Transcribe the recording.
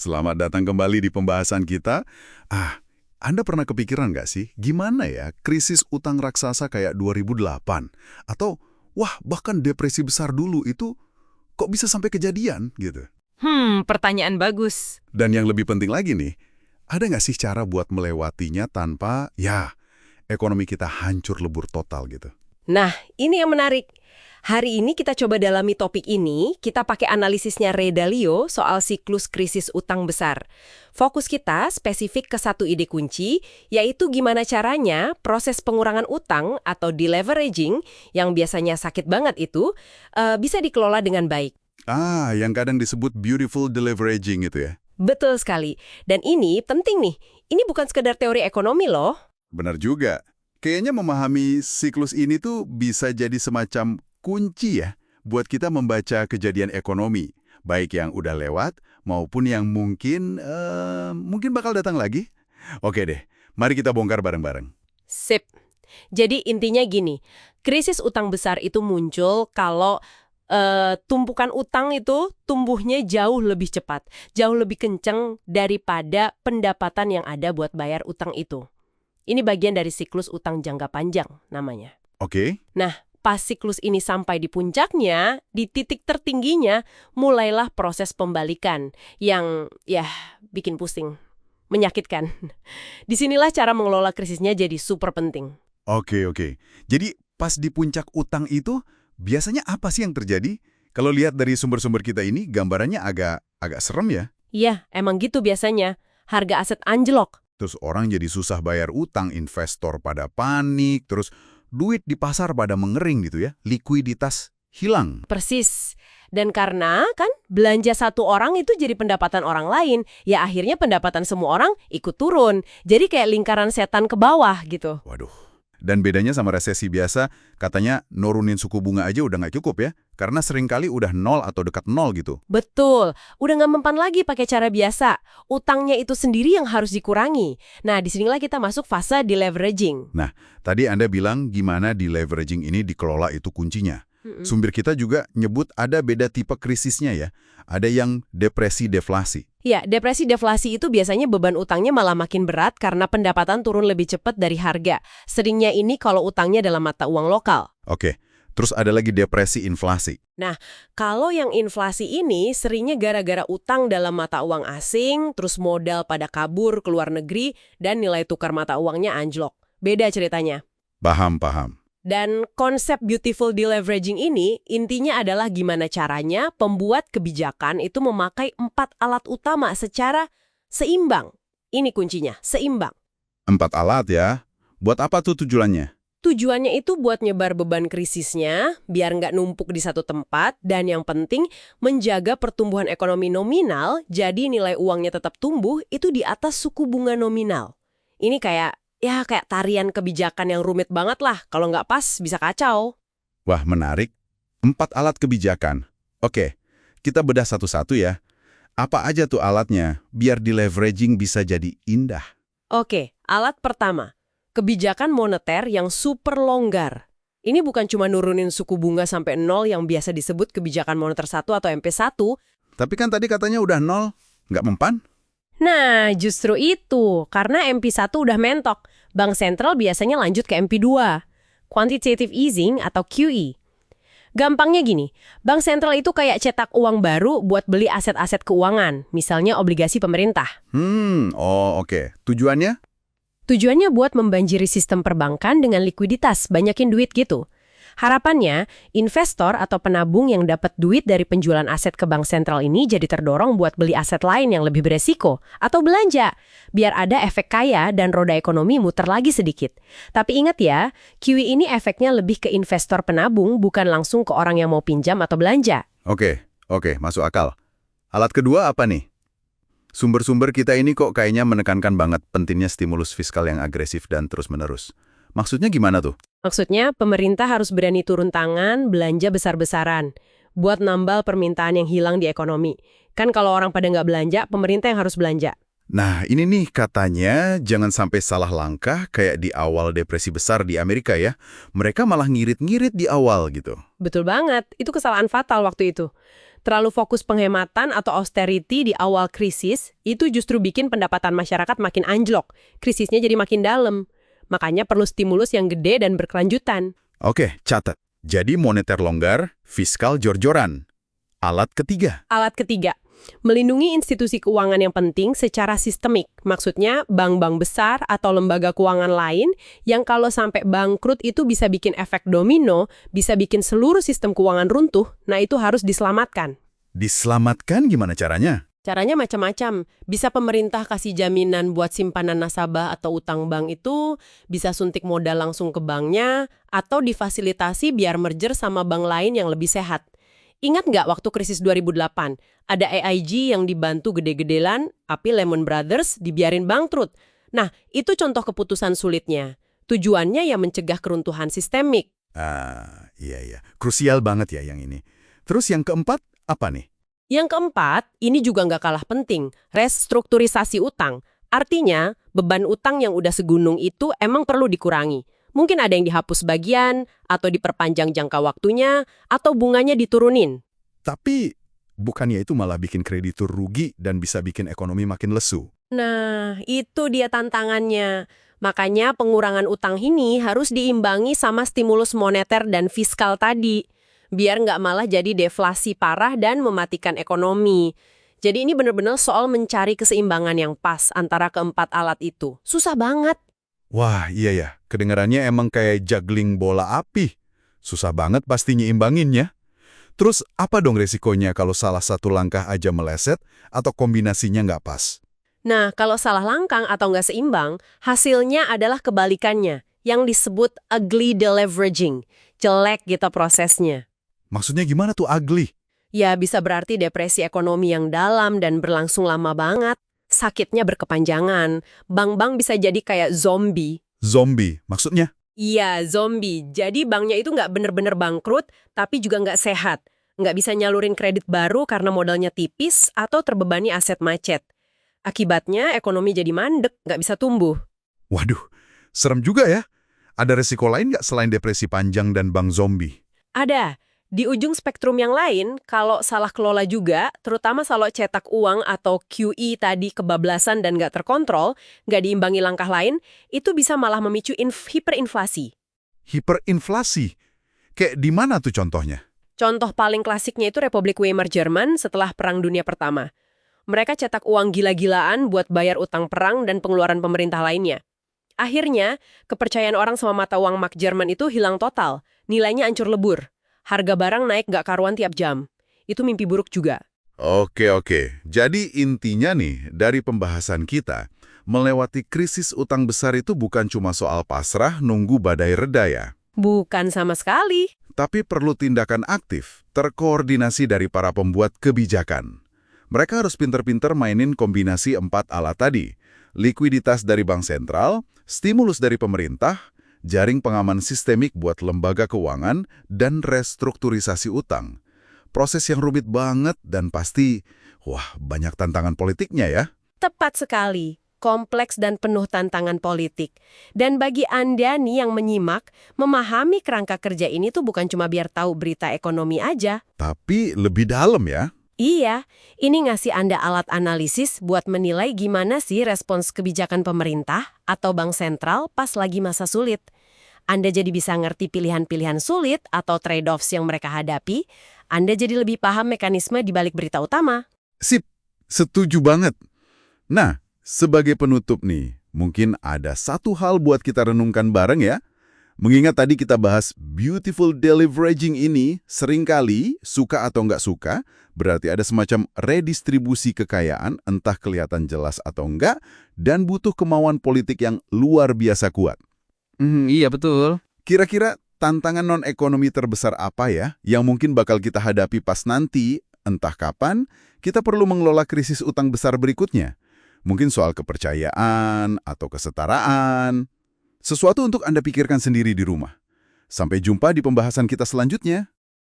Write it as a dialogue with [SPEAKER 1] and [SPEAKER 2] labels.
[SPEAKER 1] Selamat datang kembali di pembahasan kita. Anda pernah kepikiran nggak sih, gimana ya krisis utang raksasa kayak 2008? Atau, bahkan depresi besar dulu itu kok bisa sampai kejadian gitu?
[SPEAKER 2] Pertanyaan bagus.
[SPEAKER 1] Dan yang lebih penting lagi nih, ada nggak sih cara buat melewatinya tanpa, ekonomi kita hancur lebur total gitu?
[SPEAKER 2] Nah, ini yang menarik. Hari ini kita coba dalami topik ini, kita pakai analisisnya Ray Dalio soal siklus krisis utang besar. Fokus kita spesifik ke satu ide kunci, yaitu gimana caranya proses pengurangan utang atau deleveraging, yang biasanya sakit banget itu, bisa dikelola dengan baik.
[SPEAKER 1] Yang kadang disebut beautiful deleveraging itu ya?
[SPEAKER 2] Betul sekali. Dan ini penting nih, ini bukan sekedar teori ekonomi loh.
[SPEAKER 1] Benar juga. Kayaknya memahami siklus ini tuh bisa jadi semacam kunci ya buat kita membaca kejadian ekonomi, baik yang udah lewat maupun yang mungkin bakal datang lagi. Oke deh, mari kita bongkar bareng-bareng.
[SPEAKER 2] Sip. Jadi intinya gini, krisis utang besar itu muncul kalau tumpukan utang itu tumbuhnya jauh lebih cepat, jauh lebih kenceng daripada pendapatan yang ada buat bayar utang itu. Ini bagian dari siklus utang jangka panjang namanya.
[SPEAKER 1] Oke.
[SPEAKER 2] Nah, pas siklus ini sampai di puncaknya, di titik tertingginya, mulailah proses pembalikan yang, bikin pusing, menyakitkan. Disinilah cara mengelola krisisnya jadi super penting.
[SPEAKER 1] Oke. Jadi pas di puncak utang itu, biasanya apa sih yang terjadi? Kalau lihat dari sumber-sumber kita ini, gambarannya agak serem ya.
[SPEAKER 2] Iya, emang gitu biasanya. Harga aset anjlok.
[SPEAKER 1] Terus orang jadi susah bayar utang, investor pada panik, terus duit di pasar pada mengering gitu ya, likuiditas hilang.
[SPEAKER 2] Persis. Dan karena kan belanja satu orang itu jadi pendapatan orang lain, ya akhirnya pendapatan semua orang ikut turun. Jadi kayak lingkaran setan ke bawah gitu.
[SPEAKER 1] Waduh. Dan bedanya sama resesi biasa, katanya nurunin suku bunga aja udah nggak cukup ya, karena seringkali udah nol atau dekat nol gitu.
[SPEAKER 2] Betul. Udah nggak mempan lagi pakai cara biasa. Utangnya itu sendiri yang harus dikurangi. Nah, disinilah kita masuk fase deleveraging.
[SPEAKER 1] Nah, tadi Anda bilang gimana deleveraging ini dikelola itu kuncinya. Sumber kita juga nyebut ada beda tipe krisisnya ya. Ada yang depresi-deflasi.
[SPEAKER 2] Ya, depresi-deflasi itu biasanya beban utangnya malah makin berat karena pendapatan turun lebih cepat dari harga. Seringnya ini kalau utangnya dalam mata uang lokal.
[SPEAKER 1] Oke, terus ada lagi depresi inflasi.
[SPEAKER 2] Nah, kalau yang inflasi ini seringnya gara-gara utang dalam mata uang asing, terus modal pada kabur ke luar negeri, dan nilai tukar mata uangnya anjlok. Beda ceritanya.
[SPEAKER 1] Paham.
[SPEAKER 2] Dan konsep beautiful deleveraging ini intinya adalah gimana caranya pembuat kebijakan itu memakai 4 alat utama secara seimbang. Ini kuncinya, seimbang.
[SPEAKER 1] 4 alat ya. Buat apa tuh tujuannya?
[SPEAKER 2] Tujuannya itu buat nyebar beban krisisnya, biar nggak numpuk di satu tempat, dan yang penting menjaga pertumbuhan ekonomi nominal, jadi nilai uangnya tetap tumbuh itu di atas suku bunga nominal. Ini kayak tarian kebijakan yang rumit banget lah. Kalau nggak pas, bisa kacau.
[SPEAKER 1] Wah, menarik. 4 alat kebijakan. Oke, kita bedah satu-satu ya. Apa aja tuh alatnya, biar deleveraging bisa jadi indah?
[SPEAKER 2] Oke, alat pertama. Kebijakan moneter yang super longgar. Ini bukan cuma nurunin suku bunga sampai 0 yang biasa disebut kebijakan moneter 1 atau MP1.
[SPEAKER 1] Tapi kan tadi katanya udah 0, nggak mempan?
[SPEAKER 2] Nah, justru itu. Karena MP1 udah mentok, Bank Sentral biasanya lanjut ke MP2. Quantitative Easing atau QE. Gampangnya gini, Bank Sentral itu kayak cetak uang baru buat beli aset-aset keuangan, misalnya obligasi pemerintah.
[SPEAKER 1] Oke. Tujuannya?
[SPEAKER 2] Tujuannya buat membanjiri sistem perbankan dengan likuiditas, banyakin duit gitu. Harapannya, investor atau penabung yang dapat duit dari penjualan aset ke bank sentral ini jadi terdorong buat beli aset lain yang lebih beresiko, atau belanja, biar ada efek kaya dan roda ekonomi muter lagi sedikit. Tapi ingat ya, QE ini efeknya lebih ke investor penabung, bukan langsung ke orang yang mau pinjam atau belanja.
[SPEAKER 1] Oke, masuk akal. Alat kedua apa nih? Sumber-sumber kita ini kok kayaknya menekankan banget pentingnya stimulus fiskal yang agresif dan terus-menerus. Maksudnya gimana tuh?
[SPEAKER 2] Maksudnya, pemerintah harus berani turun tangan, belanja besar-besaran, buat nambal permintaan yang hilang di ekonomi. Kan kalau orang pada nggak belanja, pemerintah yang harus belanja.
[SPEAKER 1] Nah, ini nih katanya jangan sampai salah langkah kayak di awal depresi besar di Amerika ya. Mereka malah ngirit-ngirit di awal gitu.
[SPEAKER 2] Betul banget, itu kesalahan fatal waktu itu. Terlalu fokus penghematan atau austerity di awal krisis, itu justru bikin pendapatan masyarakat makin anjlok. Krisisnya jadi makin dalam. Makanya perlu stimulus yang gede dan berkelanjutan.
[SPEAKER 1] Oke, catat. Jadi moneter longgar, fiskal jor-joran. Alat ketiga.
[SPEAKER 2] Alat ketiga, melindungi institusi keuangan yang penting secara sistemik. Maksudnya bank-bank besar atau lembaga keuangan lain yang kalau sampai bangkrut itu bisa bikin efek domino, bisa bikin seluruh sistem keuangan runtuh, nah itu harus diselamatkan.
[SPEAKER 1] Diselamatkan gimana caranya?
[SPEAKER 2] Caranya macam-macam. Bisa pemerintah kasih jaminan buat simpanan nasabah atau utang bank itu, bisa suntik modal langsung ke banknya, atau difasilitasi biar merger sama bank lain yang lebih sehat. Ingat nggak waktu krisis 2008? Ada AIG yang dibantu gede-gedelan, tapi Lehman Brothers dibiarin bangkrut. Nah, itu contoh keputusan sulitnya. Tujuannya ya mencegah keruntuhan sistemik.
[SPEAKER 1] Iya. Krusial banget ya yang ini. Terus yang keempat, apa nih?
[SPEAKER 2] Yang keempat, ini juga nggak kalah penting, restrukturisasi utang. Artinya, beban utang yang udah segunung itu emang perlu dikurangi. Mungkin ada yang dihapus sebagian, atau diperpanjang jangka waktunya, atau bunganya diturunin.
[SPEAKER 1] Tapi, bukannya itu malah bikin kreditur rugi dan bisa bikin ekonomi makin lesu?
[SPEAKER 2] Nah, itu dia tantangannya. Makanya pengurangan utang ini harus diimbangi sama stimulus moneter dan fiskal tadi. Biar nggak malah jadi deflasi parah dan mematikan ekonomi. Jadi ini benar-benar soal mencari keseimbangan yang pas antara keempat alat itu. Susah banget.
[SPEAKER 1] Wah, iya ya. Kedengarannya emang kayak juggling bola api. Susah banget pasti nyeimbanginnya. Terus apa dong resikonya kalau salah satu langkah aja meleset atau kombinasinya nggak pas?
[SPEAKER 2] Nah, kalau salah langkah atau nggak seimbang, hasilnya adalah kebalikannya, yang disebut ugly deleveraging. Jelek gitu prosesnya.
[SPEAKER 1] Maksudnya gimana tuh ugly?
[SPEAKER 2] Ya, bisa berarti depresi ekonomi yang dalam dan berlangsung lama banget. Sakitnya berkepanjangan. Bank-bank bisa jadi kayak zombie.
[SPEAKER 1] Zombie, maksudnya?
[SPEAKER 2] Iya, zombie. Jadi banknya itu nggak bener-bener bangkrut, tapi juga nggak sehat. Nggak bisa nyalurin kredit baru karena modalnya tipis atau terbebani aset macet. Akibatnya ekonomi jadi mandek, nggak bisa tumbuh.
[SPEAKER 1] Waduh, serem juga ya. Ada resiko lain nggak selain depresi panjang dan bank zombie?
[SPEAKER 2] Ada. Di ujung spektrum yang lain, kalau salah kelola juga, terutama kalau cetak uang atau QE tadi kebablasan dan nggak terkontrol, nggak diimbangi langkah lain, itu bisa malah memicu hiperinflasi.
[SPEAKER 1] Hiperinflasi? Kayak di mana tuh contohnya?
[SPEAKER 2] Contoh paling klasiknya itu Republik Weimar Jerman setelah Perang Dunia Pertama. Mereka cetak uang gila-gilaan buat bayar utang perang dan pengeluaran pemerintah lainnya. Akhirnya, kepercayaan orang sama mata uang Mark Jerman itu hilang total, nilainya hancur lebur. Harga barang naik nggak karuan tiap jam. Itu mimpi buruk juga.
[SPEAKER 1] Oke. Jadi intinya nih, dari pembahasan kita, melewati krisis utang besar itu bukan cuma soal pasrah nunggu badai reda ya.
[SPEAKER 2] Bukan sama sekali.
[SPEAKER 1] Tapi perlu tindakan aktif, terkoordinasi dari para pembuat kebijakan. Mereka harus pinter-pinter mainin kombinasi 4 alat tadi. Likuiditas dari bank sentral, stimulus dari pemerintah, jaring pengaman sistemik buat lembaga keuangan, dan restrukturisasi utang. Proses yang rumit banget dan pasti, banyak tantangan politiknya ya.
[SPEAKER 2] Tepat sekali. Kompleks dan penuh tantangan politik. Dan bagi Anda nih yang menyimak, memahami kerangka kerja ini tuh bukan cuma biar tahu berita ekonomi aja.
[SPEAKER 1] Tapi lebih dalam ya.
[SPEAKER 2] Iya, ini ngasih Anda alat analisis buat menilai gimana sih respons kebijakan pemerintah atau bank sentral pas lagi masa sulit. Anda jadi bisa ngerti pilihan-pilihan sulit atau trade-offs yang mereka hadapi. Anda jadi lebih paham mekanisme di balik berita utama.
[SPEAKER 1] Sip, setuju banget. Nah, sebagai penutup nih, mungkin ada satu hal buat kita renungkan bareng ya. Mengingat tadi kita bahas beautiful deleveraging ini, seringkali, suka atau nggak suka, berarti ada semacam redistribusi kekayaan, entah kelihatan jelas atau enggak, dan butuh kemauan politik yang luar biasa kuat.
[SPEAKER 3] Iya, betul.
[SPEAKER 1] Kira-kira tantangan non-ekonomi terbesar apa ya yang mungkin bakal kita hadapi pas nanti, entah kapan, kita perlu mengelola krisis utang besar berikutnya? Mungkin soal kepercayaan atau kesetaraan. Sesuatu untuk Anda pikirkan sendiri di rumah. Sampai jumpa di pembahasan kita selanjutnya.